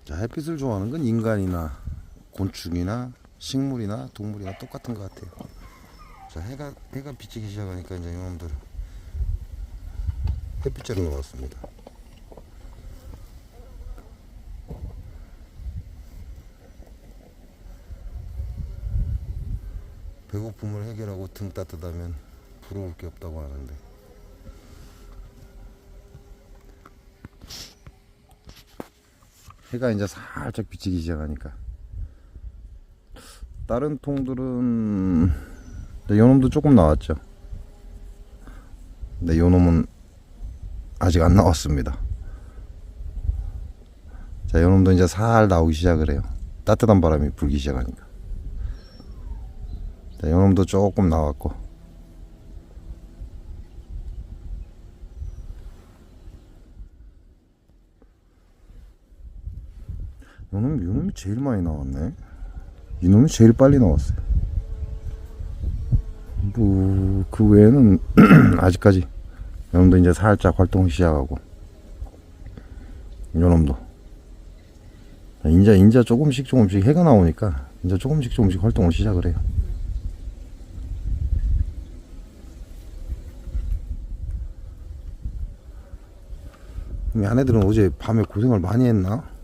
자, 햇빛을 좋아하는 건 인간이나 곤충이나 식물이나 동물이나 똑같은 것 같아요. 자, 해가 비치기 시작하니까 이제 이놈들 햇빛 쬐러 나왔습니다. 배고픔을 해결하고 등 따뜻하면 부러울 게 없다고 하는데, 해가 이제 살짝 비치기 시작하니까 다른 통들은 요놈도 조금 나왔죠. 근데 요놈은 아직 안 나왔습니다. 자, 요놈도 이제 살 나오기 시작을 해요. 따뜻한 바람이 불기 시작하니까. 자, 요놈도 조금 나왔고, 요놈이 제일 많이 나왔네. 이놈이 제일 빨리 나왔어요. 뭐, 그 외에는 아직까지 요놈도 이제 살짝 활동을 시작하고, 요놈도 이제 조금씩 해가 나오니까 이제 조금씩 활동을 시작을 해요. 그럼 얘네들은 어제 밤에 고생을 많이 했나?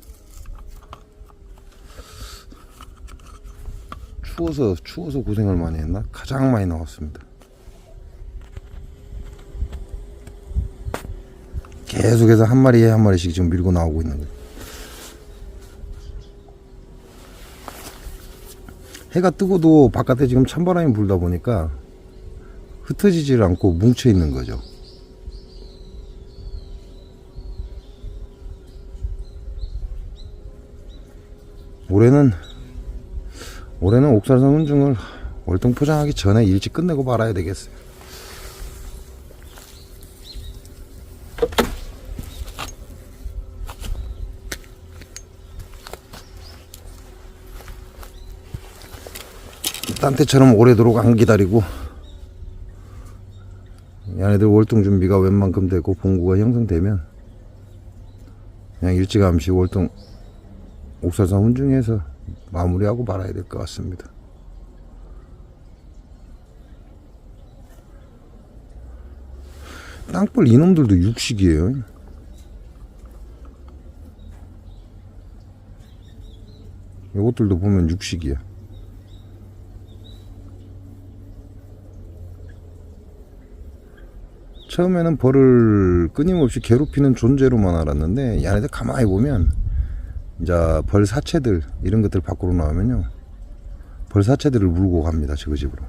추워서 고생을 많이 했나? 가장 많이 나왔습니다. 계속해서 한 마리씩 지금 밀고 나오고 있는 거예요. 해가 뜨고도 바깥에 지금 찬바람이 불다 보니까 흩어지질 않고 뭉쳐 있는 거죠. 올해는 옥살산 훈증을 월등포장하기 전에 일찍 끝내고 말아야 되겠어요. 딴 때처럼 오래도록 안 기다리고, 얘네들 월동 준비가 웬만큼 되고 봉구가 형성되면 그냥 일찌감치 옥살산 훈증해서 마무리하고 말아야 될 것 같습니다. 땅굴 이놈들도 육식이에요. 이것들도 보면 육식이야. 처음에는 벌을 끊임없이 괴롭히는 존재로만 알았는데, 얘네들 가만히 보면 이제 벌 사체들 이런 것들 밖으로 나오면요, 벌 사체들을 물고 갑니다. 저 집으로.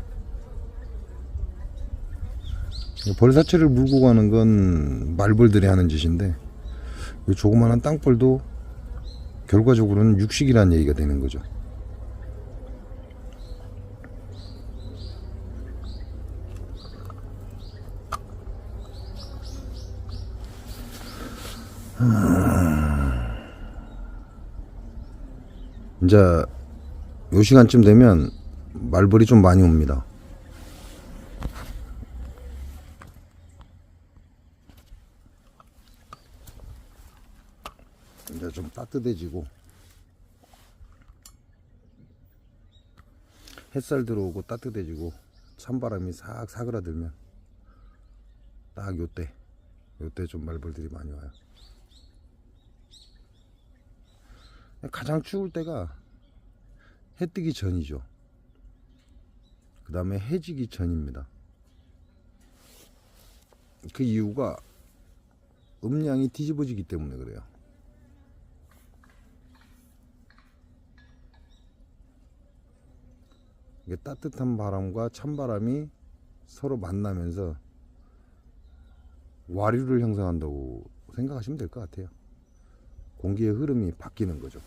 벌 사체를 물고 가는 건 말벌들이 하는 짓인데, 이 조그마한 땅벌도 결과적으로는 육식이라는 얘기가 되는 거죠. 이제 요 시간쯤 되면 말벌이 좀 많이 옵니다. 이제 좀 따뜻해지고 햇살 들어오고 따뜻해지고 찬바람이 싹 사그라들면 딱 요때 좀 말벌들이 많이 와요. 가장 추울 때가 해 뜨기 전이죠. 그 다음에 해지기 전입니다. 그 이유가 음량이 뒤집어지기 때문에 그래요. 이게 따뜻한 바람과 찬바람이 서로 만나면서 와류를 형성한다고 생각하시면 될 것 같아요. 공기의 흐름이 바뀌는 거죠.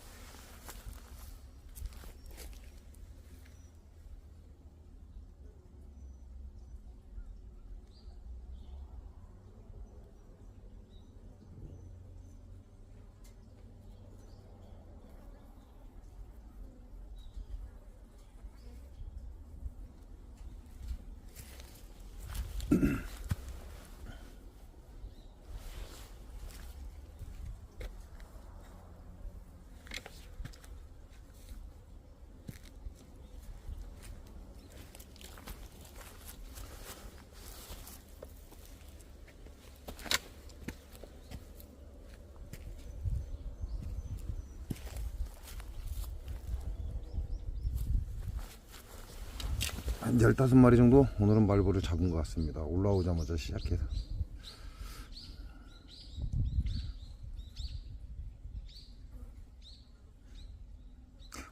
한 15마리 정도 오늘은 말벌을 잡은 것 같습니다. 올라오자마자 시작해서.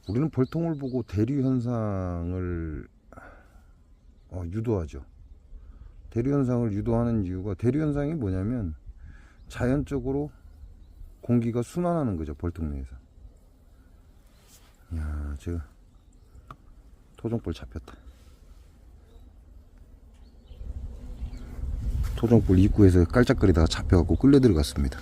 우리는 벌통을 보고 대류 현상을 유도하죠. 대류 현상을 유도하는 이유가, 대류 현상이 뭐냐면 자연적으로 공기가 순환하는 거죠. 벌통 내에서. 이야, 지금 토종벌 잡혔다. 토종벌 입구에서 깔짝거리다가 잡혀갖고 끌려 들어갔습니다.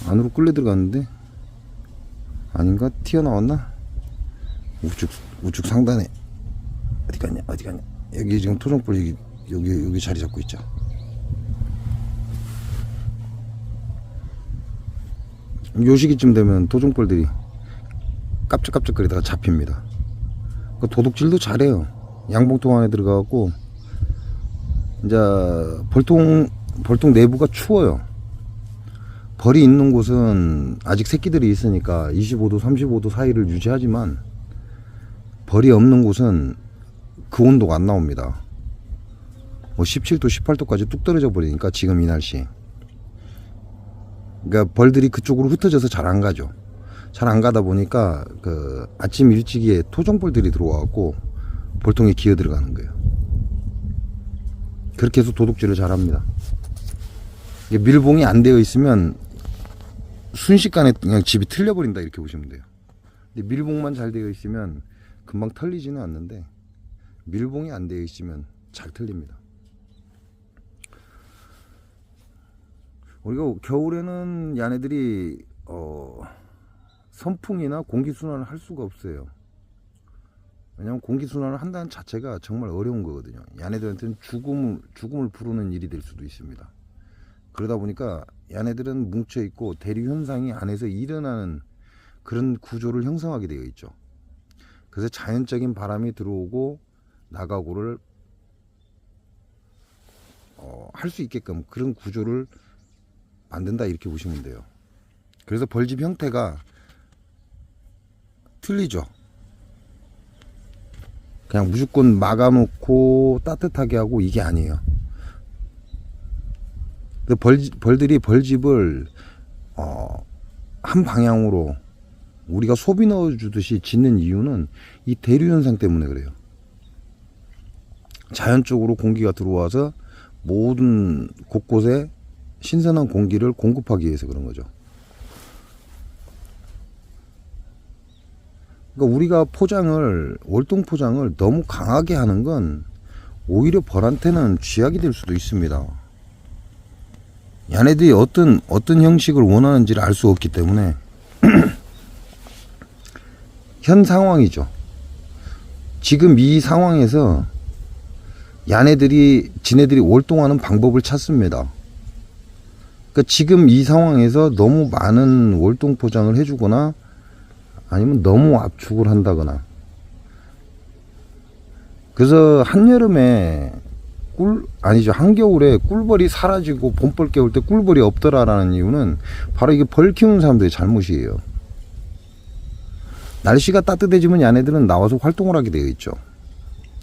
안으로 끌려 들어갔는데 아닌가? 튀어나왔나? 우측 상단에 어디 갔냐? 여기 지금 토종벌 여기 자리 잡고 있죠. 요 시기쯤 되면 토종벌들이 깜짝깜짝거리다가 잡힙니다. 그 도둑질도 잘해요. 양봉통 안에 들어가갖고 이제 벌통 내부가 추워요. 벌이 있는 곳은 아직 새끼들이 있으니까 25도 35도 사이를 유지하지만, 벌이 없는 곳은 그 온도가 안 나옵니다. 뭐 17도 18도까지 뚝 떨어져 버리니까 지금 이 날씨. 그러니까 벌들이 그쪽으로 흩어져서 잘 안 가죠. 잘 안 가다 보니까 그 아침 일찍이에 토종벌들이 들어와갖고 벌통에 기어 들어가는 거예요. 그렇게 해서 도둑질을 잘 합니다. 밀봉이 안 되어 있으면 순식간에 그냥 집이 틀려버린다, 이렇게 보시면 돼요. 근데 밀봉만 잘 되어 있으면 금방 털리지는 않는데, 밀봉이 안 되어 있으면 잘 틀립니다. 우리가 겨울에는 얘네들이 선풍이나 공기순환을 할 수가 없어요. 왜냐면 공기순환을 한다는 자체가 정말 어려운 거거든요. 얘네들한테는 죽음을 부르는 일이 될 수도 있습니다. 그러다 보니까 얘네들은 뭉쳐있고 대류 현상이 안에서 일어나는 그런 구조를 형성하게 되어 있죠. 그래서 자연적인 바람이 들어오고 나가고를 할 수 있게끔 그런 구조를 만든다, 이렇게 보시면 돼요. 그래서 벌집 형태가 틀리죠. 그냥 무조건 막아놓고 따뜻하게 하고 이게 아니에요. 벌들이 벌집을 한 방향으로 우리가 소비 넣어주듯이 짓는 이유는 이 대류 현상 때문에 그래요. 자연적으로 공기가 들어와서 모든 곳곳에 신선한 공기를 공급하기 위해서 그런 거죠. 그러니까 우리가 월동 포장을 너무 강하게 하는 건 오히려 벌한테는 쥐약이 될 수도 있습니다. 얘네들이 어떤 형식을 원하는지를 알 수 없기 때문에 현 상황이죠. 지금 이 상황에서 지네들이 월동하는 방법을 찾습니다. 그러니까 지금 이 상황에서 너무 많은 월동 포장을 해주거나 아니면 너무 압축을 한다거나, 그래서 한여름에 한겨울에 꿀벌이 사라지고 봄벌 깨울 때 꿀벌이 없더라라는 이유는 바로 이게 벌 키우는 사람들의 잘못이에요. 날씨가 따뜻해지면 얘네들은 나와서 활동을 하게 되어 있죠.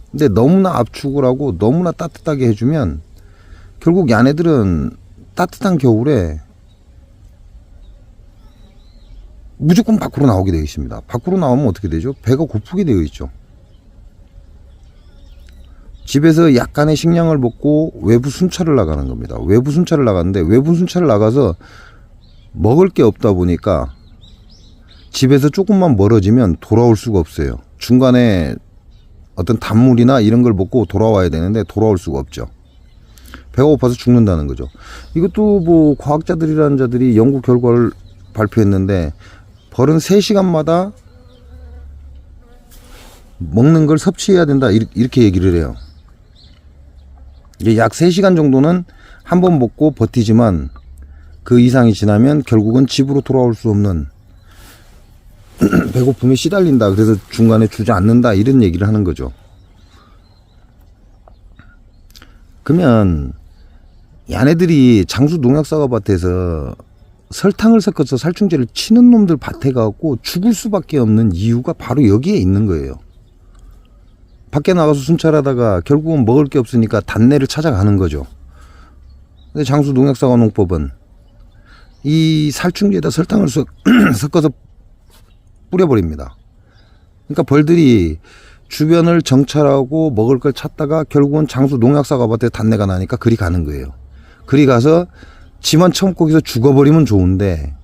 근데 너무나 압축을 하고 너무나 따뜻하게 해주면 결국 얘네들은 따뜻한 겨울에 무조건 밖으로 나오게 되어 있습니다. 밖으로 나오면 어떻게 되죠? 배가 고프게 되어 있죠. 집에서 약간의 식량을 먹고 외부 순찰을 나가는 겁니다. 외부 순찰을 나가는데, 외부 순찰을 나가서 먹을 게 없다 보니까 집에서 조금만 멀어지면 돌아올 수가 없어요. 중간에 어떤 단물이나 이런 걸 먹고 돌아와야 되는데 돌아올 수가 없죠. 배가 고파서 죽는다는 거죠. 이것도 뭐 과학자들이라는 자들이 연구 결과를 발표했는데, 벌은 3시간마다 먹는 걸 섭취해야 된다, 이렇게 얘기를 해요. 이게 약 3시간 정도는 한 번 먹고 버티지만 그 이상이 지나면 결국은 집으로 돌아올 수 없는 배고픔에 시달린다. 그래서 중간에 주지 않는다, 이런 얘기를 하는 거죠. 그러면 얘네들이 장수 농약사과 밭에서 설탕을 섞어서 살충제를 치는 놈들 밭에 가고 죽을 수밖에 없는 이유가 바로 여기에 있는 거예요. 밖에 나가서 순찰하다가 결국은 먹을 게 없으니까 단내를 찾아가는 거죠. 근데 장수 농약사과 농법은 이 살충제에다 설탕을 섞어서 뿌려버립니다. 그러니까 벌들이 주변을 정찰하고 먹을 걸 찾다가 결국은 장수 농약사과 밭에 단내가 나니까 그리 가는 거예요. 그리 가서 지만 처먹고 거기서 죽어버리면 좋은데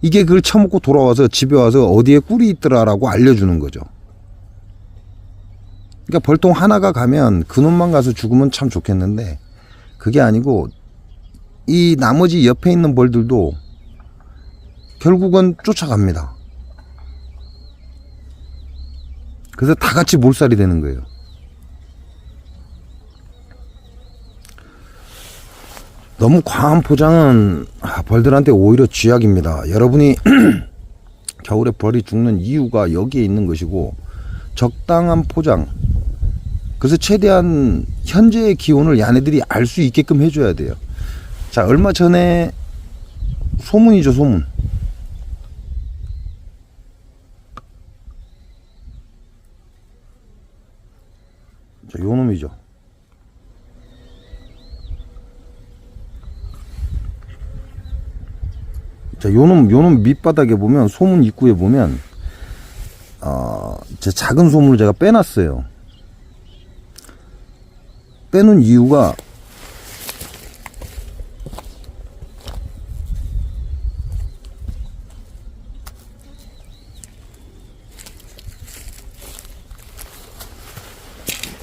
이게 그걸 처먹고 돌아와서 집에 와서 어디에 꿀이 있더라라고 알려주는 거죠. 그러니까 벌통 하나가 가면 그놈만 가서 죽으면 참 좋겠는데 그게 아니고 이 나머지 옆에 있는 벌들도 결국은 쫓아갑니다. 그래서 다 같이 몰살이 되는 거예요. 너무 과한 포장은 벌들한테 오히려 쥐약입니다. 여러분이 겨울에 벌이 죽는 이유가 여기에 있는 것이고 적당한 포장, 그래서 최대한 현재의 기온을 얘네들이 알 수 있게끔 해줘야 돼요. 자, 얼마 전에 소문이죠, 소문. 자, 요 놈이죠. 자, 요놈 밑바닥에 보면, 소문 입구에 보면, 제 작은 소문을 제가 빼놨어요. 빼놓은 이유가,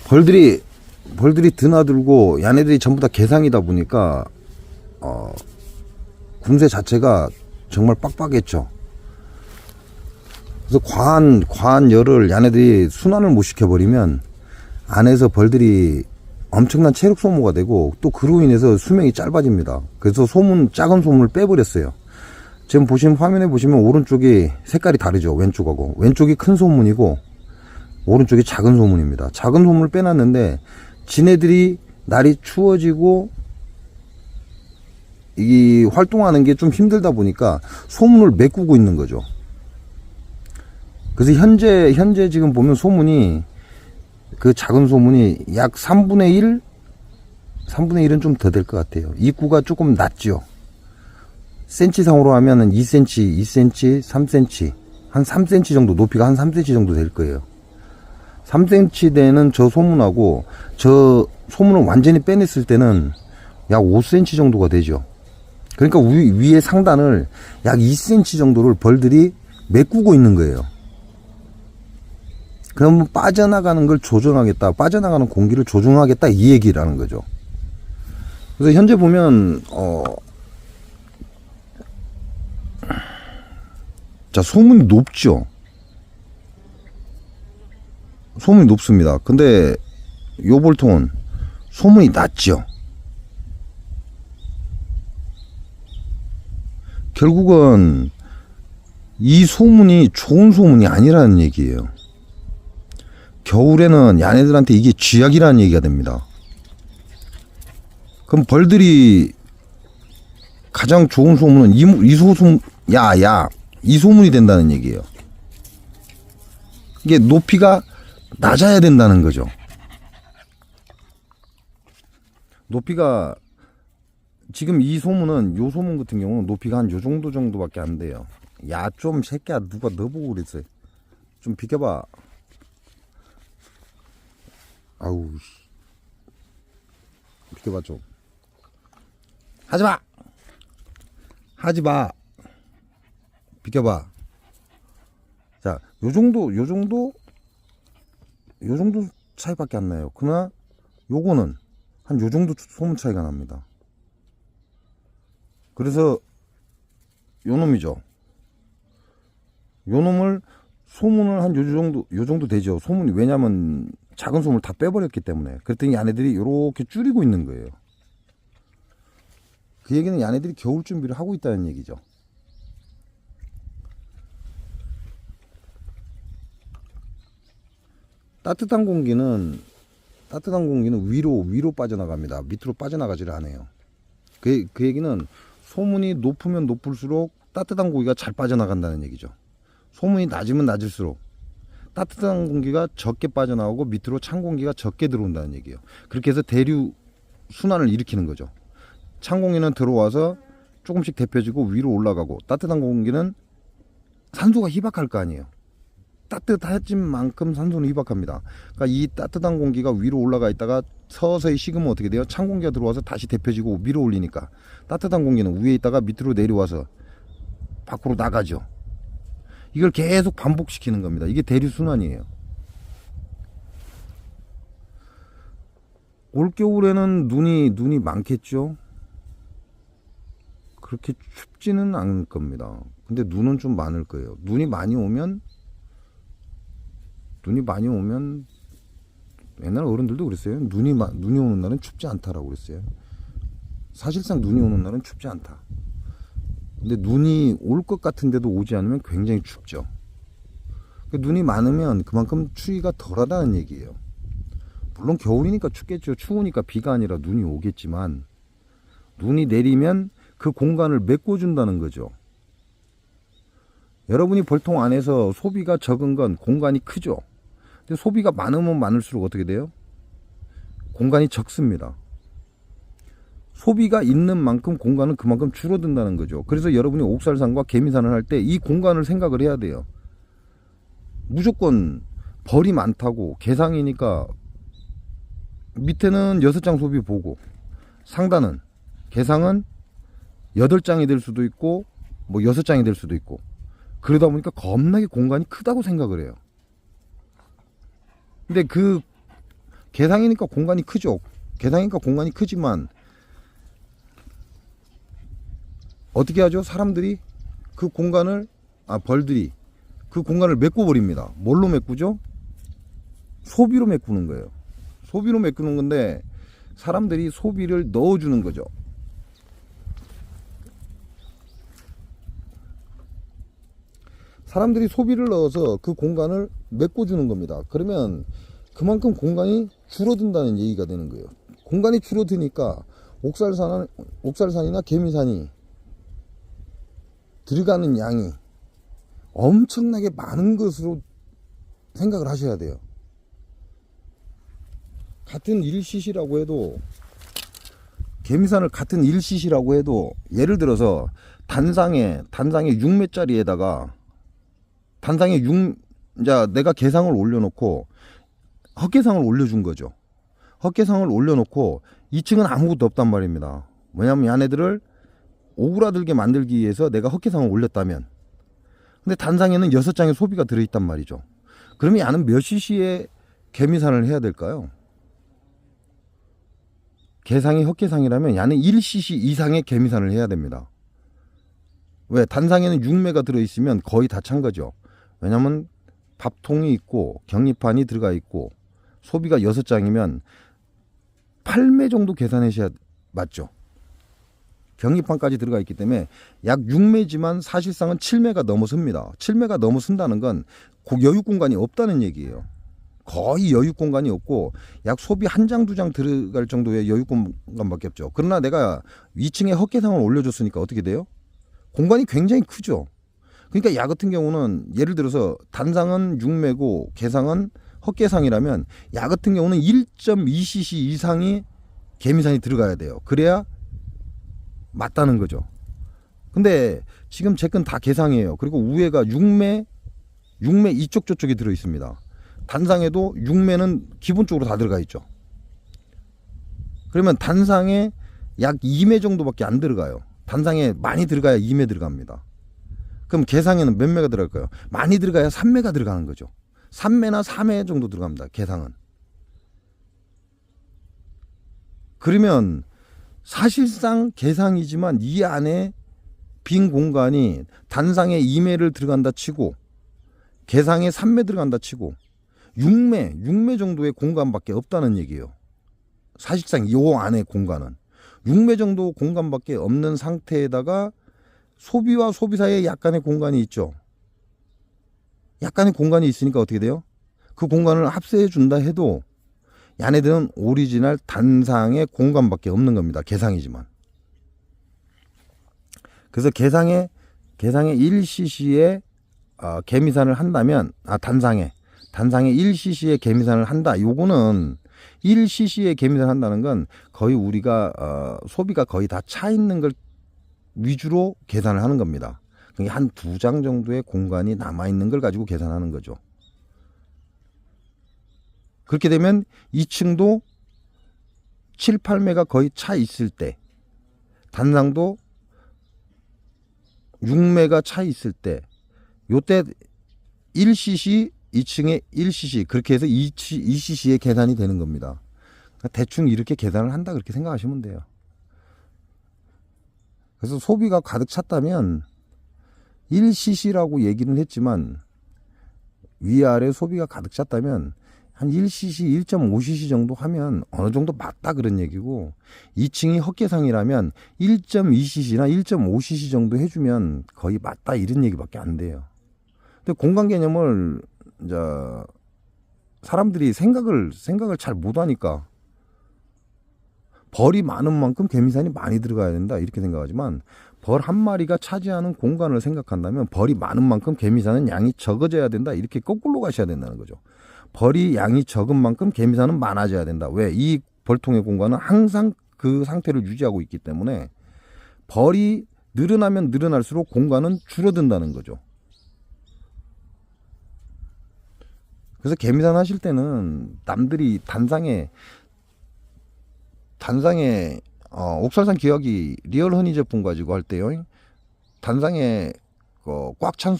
벌들이 드나들고, 얘네들이 전부 다 개상이다 보니까, 군세 자체가 정말 빡빡했죠. 그래서 과한 열을 얘네들이 순환을 못 시켜버리면 안에서 벌들이 엄청난 체력 소모가 되고 또 그로 인해서 수명이 짧아집니다. 그래서 작은 소문을 빼버렸어요. 지금 화면에 보시면 오른쪽이 색깔이 다르죠. 왼쪽하고. 왼쪽이 큰 소문이고 오른쪽이 작은 소문입니다. 작은 소문을 빼놨는데 지네들이 날이 추워지고 이 활동하는 게 좀 힘들다 보니까 소문을 메꾸고 있는 거죠. 그래서 현재 지금 보면 소문이 그 작은 소문이 약 3분의 1은 좀 더 될 것 같아요. 입구가 조금 낮죠. 센치상으로 하면은 2cm, 2cm, 3cm, 한 3cm 정도, 높이가 한 3cm 정도 될 거예요. 3cm 되는 저 소문하고 저 소문을 완전히 빼냈을 때는 약 5cm 정도가 되죠. 그러니까 위에 상단을 약 2cm 정도를 벌들이 메꾸고 있는 거예요. 그러면 빠져나가는 걸 조정하겠다, 빠져나가는 공기를 조정하겠다, 이 얘기라는 거죠. 그래서 현재 보면 자, 소문이 높죠. 소문이 높습니다. 근데 요 벌통은 소문이 낮죠. 결국은 이 소문이 좋은 소문이 아니라는 얘기예요. 겨울에는 얘네들한테 이게 쥐약이라는 얘기가 됩니다. 그럼 벌들이 가장 좋은 소문은 이 소문이 된다는 얘기예요. 이게 높이가 낮아야 된다는 거죠. 높이가 지금 이 소문은, 요 소문 같은 경우는 높이가 한 요 정도밖에 안 돼요. 야, 좀 새끼야, 누가 너보고 그랬어. 좀 비켜봐. 아우, 비켜봐 좀. 하지마. 비켜봐. 자, 요 정도 차이밖에 안 나요. 그러나 요거는 한 요 정도 소문 차이가 납니다. 그래서 요 놈이죠. 요 놈을 소문을 한 요 정도 되죠. 소문이, 왜냐면 작은 소문을 다 빼버렸기 때문에. 그랬더니 얘네들이 요렇게 줄이고 있는 거예요. 그 얘기는 얘네들이 겨울 준비를 하고 있다는 얘기죠. 따뜻한 공기는 따뜻한 공기는 위로 빠져나갑니다. 밑으로 빠져나가지를 않아요. 그 얘기는 소문이 높으면 높을수록 따뜻한 공기가 잘 빠져나간다는 얘기죠. 소문이 낮으면 낮을수록 따뜻한 공기가 적게 빠져나오고 밑으로 찬 공기가 적게 들어온다는 얘기예요. 그렇게 해서 대류 순환을 일으키는 거죠. 찬 공기는 들어와서 조금씩 데펴지고 위로 올라가고, 따뜻한 공기는 산소가 희박할 거 아니에요. 따뜻해진 만큼 산소는 희박합니다. 그러니까 이 따뜻한 공기가 위로 올라가 있다가 서서히 식으면 어떻게 돼요? 찬 공기가 들어와서 다시 데펴지고 밀어 올리니까 따뜻한 공기는 위에 있다가 밑으로 내려와서 밖으로 나가죠. 이걸 계속 반복시키는 겁니다. 이게 대류순환이에요. 올겨울에는 눈이 많겠죠. 그렇게 춥지는 않을 겁니다. 근데 눈은 좀 많을 거예요. 눈이 많이 오면 옛날 어른들도 그랬어요. 눈이 오는 날은 춥지 않다라고 그랬어요. 사실상 눈이 오는 날은 춥지 않다. 근데 눈이 올 것 같은데도 오지 않으면 굉장히 춥죠. 눈이 많으면 그만큼 추위가 덜하다는 얘기예요. 물론 겨울이니까 춥겠죠. 추우니까 비가 아니라 눈이 오겠지만, 눈이 내리면 그 공간을 메꿔준다는 거죠. 여러분이 벌통 안에서 소비가 적은 건 공간이 크죠. 근데 소비가 많으면 많을수록 어떻게 돼요? 공간이 적습니다. 소비가 있는 만큼 공간은 그만큼 줄어든다는 거죠. 그래서 여러분이 옥살산과 개미산을 할 때 이 공간을 생각을 해야 돼요. 무조건 벌이 많다고 개상이니까 밑에는 6장 소비 보고, 상단은 개상은 8장이 될 수도 있고 뭐 6장이 될 수도 있고, 그러다 보니까 겁나게 공간이 크다고 생각을 해요. 근데 그 개상이니까 공간이 크죠. 개상이니까 공간이 크지만 어떻게 하죠? 사람들이 그 공간을, 벌들이 그 공간을 메꿔버립니다. 뭘로 메꾸죠? 소비로 메꾸는 거예요. 소비로 메꾸는 건데 사람들이 소비를 넣어주는 거죠. 사람들이 소비를 넣어서 그 공간을 메꿔주는 겁니다. 그러면 그만큼 공간이 줄어든다는 얘기가 되는 거예요. 공간이 줄어드니까 옥살산이나 개미산이 들어가는 양이 엄청나게 많은 것으로 생각을 하셔야 돼요. 같은 1cc라고 해도, 개미산을 같은 1cc라고 해도, 예를 들어서 단상에 6매짜리에다가 단상에 이제 내가 개상을 올려놓고 헛개상을 올려준 거죠. 헛개상을 올려놓고 2층은 아무것도 없단 말입니다. 왜냐하면 얘네들을 오그라들게 만들기 위해서 내가 헛개상을 올렸다면, 근데 단상에는 6장의 소비가 들어있단 말이죠. 그러면 얘는 몇 cc의 개미산을 해야 될까요? 개상이 헛개상이라면 얘는 1cc 이상의 개미산을 해야 됩니다. 왜? 단상에는 6매가 들어있으면 거의 다 찬 거죠. 왜냐면 밥통이 있고 격리판이 들어가 있고 소비가 6장이면 8매 정도 계산하셔야 맞죠. 격리판까지 들어가 있기 때문에 약 6매지만 사실상은 7매가 넘어섭니다. 7매가 넘어선다는 건 여유 공간이 없다는 얘기예요. 거의 여유 공간이 없고 약 소비 1장 2장 들어갈 정도의 여유 공간밖에 없죠. 그러나 내가 2층에 헛개상을 올려줬으니까 어떻게 돼요? 공간이 굉장히 크죠. 그러니까 야 같은 경우는 예를 들어서 단상은 6매고 개상은 헛개상이라면 야 같은 경우는 1.2cc 이상이 개미산이 들어가야 돼요. 그래야 맞다는 거죠. 근데 지금 제 건 다 개상이에요. 그리고 우회가 6매 이쪽 저쪽이 들어 있습니다. 단상에도 6매는 기본적으로 다 들어가 있죠. 그러면 단상에 약 2매 정도밖에 안 들어가요. 단상에 많이 들어가야 2매 들어갑니다. 그럼 개상에는 몇 매가 들어갈까요? 많이 들어가야 3매가 들어가는 거죠. 3매나 4매 정도 들어갑니다. 개상은. 그러면 사실상 개상이지만 이 안에 빈 공간이 단상에 2매를 들어간다 치고 개상에 3매 들어간다 치고 6매 정도의 공간밖에 없다는 얘기예요. 사실상 이 안에 공간은 6매 정도 공간밖에 없는 상태에다가 소비와 소비 사이에 약간의 공간이 있죠. 약간의 공간이 있으니까 어떻게 돼요? 그 공간을 합세해 준다 해도 얘네들은 오리지널 단상의 공간밖에 없는 겁니다. 개상이지만. 그래서 개상에 1cc의 개미산을 한다면 단상에 1cc의 개미산을 한다. 요거는 1cc의 개미산을 한다는 건 거의 우리가 소비가 거의 다 차 있는 걸 위주로 계산을 하는 겁니다. 한 2장 정도의 공간이 남아 있는 걸 가지고 계산하는 거죠. 그렇게 되면 2층도 7, 8매가 거의 차 있을 때, 단상도 6매가 차 있을 때, 요때 1cc, 2층에 1cc, 그렇게 해서 2cc의 계산이 되는 겁니다. 그러니까 대충 이렇게 계산을 한다, 그렇게 생각하시면 돼요. 그래서 소비가 가득 찼다면 1cc라고 얘기는 했지만 위아래 소비가 가득 찼다면 한 1cc, 1.5cc 정도 하면 어느 정도 맞다 그런 얘기고, 2층이 헛개상이라면 1.2cc나 1.5cc 정도 해주면 거의 맞다 이런 얘기밖에 안 돼요. 근데 공간 개념을 이제 사람들이 생각을 잘 못하니까 벌이 많은 만큼 개미산이 많이 들어가야 된다 이렇게 생각하지만, 벌 한 마리가 차지하는 공간을 생각한다면 벌이 많은 만큼 개미산은 양이 적어져야 된다 이렇게 거꾸로 가셔야 된다는 거죠. 벌이 양이 적은 만큼 개미산은 많아져야 된다. 왜? 이 벌통의 공간은 항상 그 상태를 유지하고 있기 때문에 벌이 늘어나면 늘어날수록 공간은 줄어든다는 거죠. 그래서 개미산 하실 때는 남들이 단상에 옥살산 기억이 리얼 허니 제품 가지고 할 때요, 단상에 꽉 찬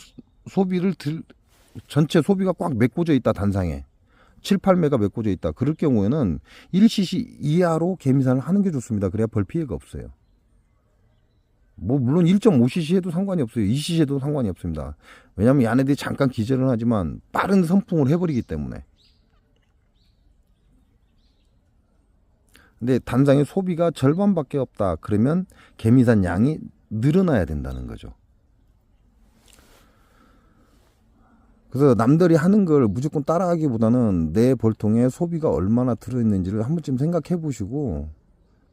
소비를 전체 소비가 꽉 메꿔져 있다. 단상에 7, 8매가 메꿔져 있다. 그럴 경우에는 1cc 이하로 개미산을 하는 게 좋습니다. 그래야 벌 피해가 없어요. 뭐 물론 1.5cc 해도 상관이 없어요. 2cc 해도 상관이 없습니다. 왜냐하면 얘네들이 잠깐 기절은 하지만 빠른 선풍을 해버리기 때문에. 근데 단상의 소비가 절반밖에 없다. 그러면 개미산 양이 늘어나야 된다는 거죠. 그래서 남들이 하는 걸 무조건 따라하기보다는 내 벌통에 소비가 얼마나 들어있는지를 한 번쯤 생각해 보시고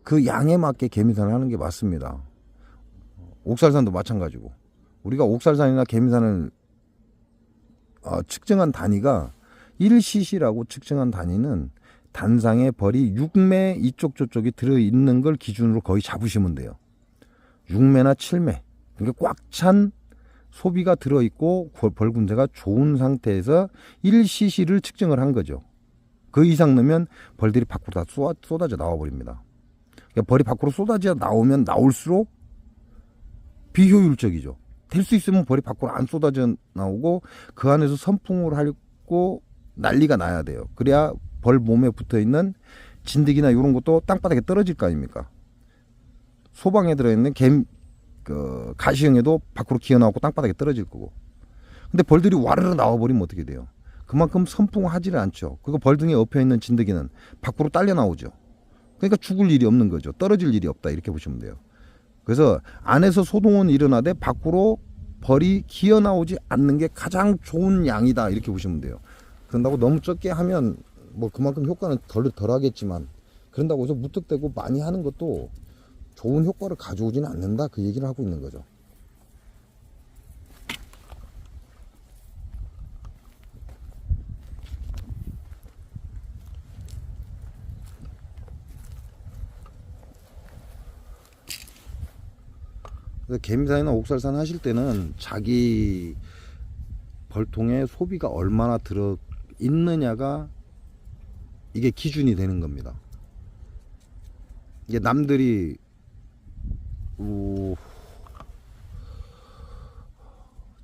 그 양에 맞게 개미산을 하는 게 맞습니다. 옥살산도 마찬가지고, 우리가 옥살산이나 개미산을 측정한 단위가 1cc라고 측정한 단위는 단상에 벌이 6매 이쪽 저쪽이 들어있는 걸 기준으로 거의 잡으시면 돼요. 6매나 7매, 그러니까 꽉 찬 소비가 들어있고 벌 군세가 좋은 상태에서 1cc를 측정을 한 거죠. 그 이상 넣으면 벌들이 밖으로 다 쏟아져 나와버립니다. 그러니까 벌이 밖으로 쏟아져 나오면 나올수록 비효율적이죠. 될 수 있으면 벌이 밖으로 안 쏟아져 나오고 그 안에서 선풍을 하고 난리가 나야 돼요. 그래야 벌 몸에 붙어있는 진드기나 이런 것도 땅바닥에 떨어질 거 아닙니까? 소방에 들어있는 가시형에도 밖으로 기어나오고 땅바닥에 떨어질 거고. 근데 벌들이 와르르 나와버리면 어떻게 돼요? 그만큼 선풍을 하지를 않죠. 그리고 벌 등에 엎여있는 진드기는 밖으로 딸려 나오죠. 그러니까 죽을 일이 없는 거죠. 떨어질 일이 없다 이렇게 보시면 돼요. 그래서 안에서 소동은 일어나되 밖으로 벌이 기어 나오지 않는 게 가장 좋은 양이다 이렇게 보시면 돼요. 그런다고 너무 적게 하면 뭐 그만큼 효과는 덜 하겠지만, 그런다고 해서 무턱대고 많이 하는 것도 좋은 효과를 가져오지는 않는다 그 얘기를 하고 있는 거죠. 그래서 개미산이나 옥살산 하실 때는 자기 벌통에 소비가 얼마나 들어 있느냐가 이게 기준이 되는 겁니다. 이게 남들이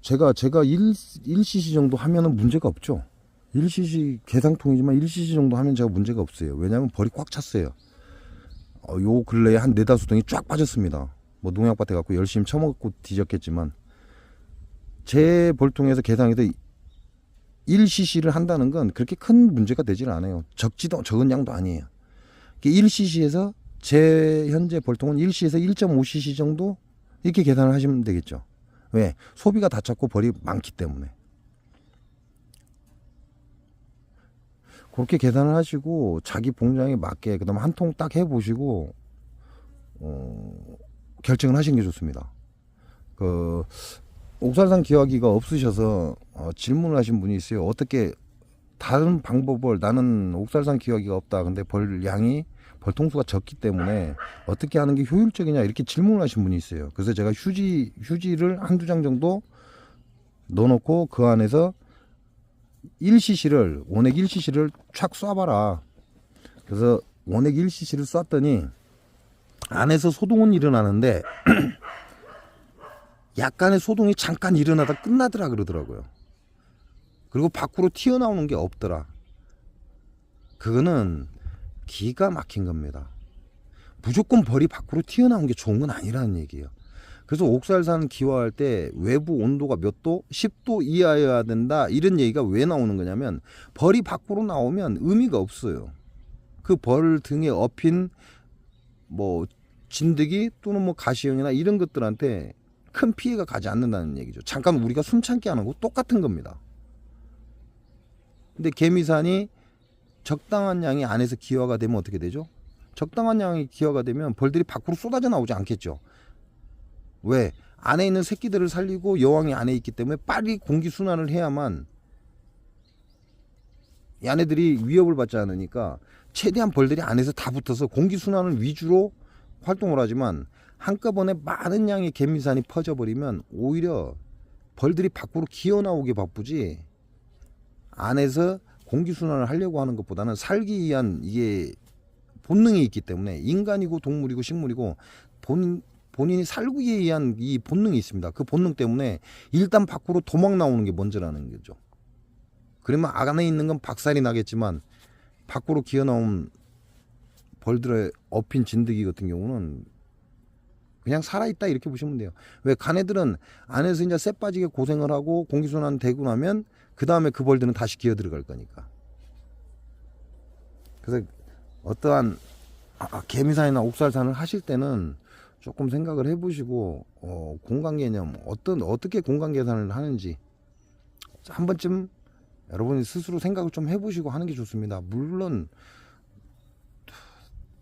제가 1cc 정도 하면은 문제가 없죠. 1cc 개상통이지만 1cc 정도 하면 제가 문제가 없어요. 왜냐하면 벌이 꽉 찼어요. 요 근래에 한 4-5동이 쫙 빠졌습니다. 뭐 농약밭에 갖고 열심히 처먹고 뒤졌겠지만, 제 벌통에서 개상에서 1cc를 한다는 건 그렇게 큰 문제가 되질 않아요. 적은 양도 아니에요. 1cc에서 제 현재 벌통은 1cc에서 1.5cc 정도 이렇게 계산을 하시면 되겠죠. 왜? 소비가 다 찼고 벌이 많기 때문에. 그렇게 계산을 하시고 자기 봉장에 맞게 그다음 한 통 딱 해보시고 결정을 하시는 게 좋습니다. 그 옥살산 기화기가 없으셔서 질문을 하신 분이 있어요. 어떻게 다른 방법을, 나는 옥살산 기화기가 없다, 근데 벌량이 벌통수가 적기 때문에 어떻게 하는 게 효율적이냐, 이렇게 질문을 하신 분이 있어요. 그래서 제가 휴지를 한두 장 정도 넣어놓고 그 안에서 1cc를 원액 1cc를 촥 쏴봐라. 그래서 원액 1cc를 쐈더니 안에서 소동은 일어나는데 약간의 소동이 잠깐 일어나다 끝나더라 그러더라고요. 그리고 밖으로 튀어나오는 게 없더라. 그거는 기가 막힌 겁니다. 무조건 벌이 밖으로 튀어나온 게 좋은 건 아니라는 얘기예요. 그래서 옥살산 기화할 때 외부 온도가 몇 도? 10도 이하여야 된다, 이런 얘기가 왜 나오는 거냐면 벌이 밖으로 나오면 의미가 없어요. 그 벌 등에 업힌 뭐 진드기 또는 뭐 가시형이나 이런 것들한테 큰 피해가 가지 않는다는 얘기죠. 잠깐 우리가 숨참기 하는 거 똑같은 겁니다. 근데 개미산이 적당한 양이 안에서 기화가 되면 어떻게 되죠? 적당한 양이 기화가 되면 벌들이 밖으로 쏟아져 나오지 않겠죠. 왜? 안에 있는 새끼들을 살리고 여왕이 안에 있기 때문에 빨리 공기 순환을 해야만 얘네들이 위협을 받지 않으니까 최대한 벌들이 안에서 다 붙어서 공기 순환을 위주로 활동을 하지만 한꺼번에 많은 양의 개미산이 퍼져버리면 오히려 벌들이 밖으로 기어 나오기 바쁘지 안에서 공기 순환을 하려고 하는 것보다는 살기 위한 이게 본능이 있기 때문에, 인간이고 동물이고 식물이고 본인이 살기 위한 이 본능이 있습니다. 그 본능 때문에 일단 밖으로 도망 나오는 게 먼저라는 거죠. 그러면 안에 있는 건 박살이 나겠지만 밖으로 기어 나온 벌들의 업힌 진드기 같은 경우는 그냥 살아있다, 이렇게 보시면 돼요. 왜? 가네들은 안에서 이제 쎄 빠지게 고생을 하고 공기순환 되고 나면 그 다음에 그 벌들은 다시 기어 들어갈 거니까. 그래서 어떠한 개미산이나 옥살산을 하실 때는 조금 생각을 해보시고 공간 개념 어떻게 공간 계산을 하는지 한 번쯤 여러분이 스스로 생각을 좀 해보시고 하는 게 좋습니다. 물론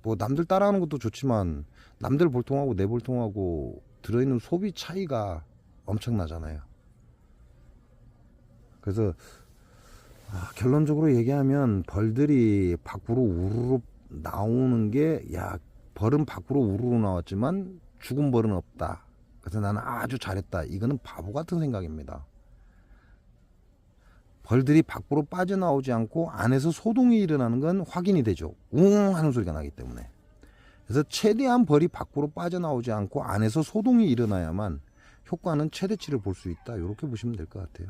뭐 남들 따라하는 것도 좋지만 남들 볼통하고 내 볼통하고 들어있는 소비 차이가 엄청나잖아요. 그래서 결론적으로 얘기하면 벌들이 밖으로 우르르 나오는 게, 야, 벌은 밖으로 우르르 나왔지만 죽은 벌은 없다, 그래서 나는 아주 잘했다, 이거는 바보 같은 생각입니다. 벌들이 밖으로 빠져나오지 않고 안에서 소동이 일어나는 건 확인이 되죠. 웅 하는 소리가 나기 때문에. 그래서 최대한 벌이 밖으로 빠져나오지 않고 안에서 소동이 일어나야만 효과는 최대치를 볼 수 있다, 이렇게 보시면 될 것 같아요.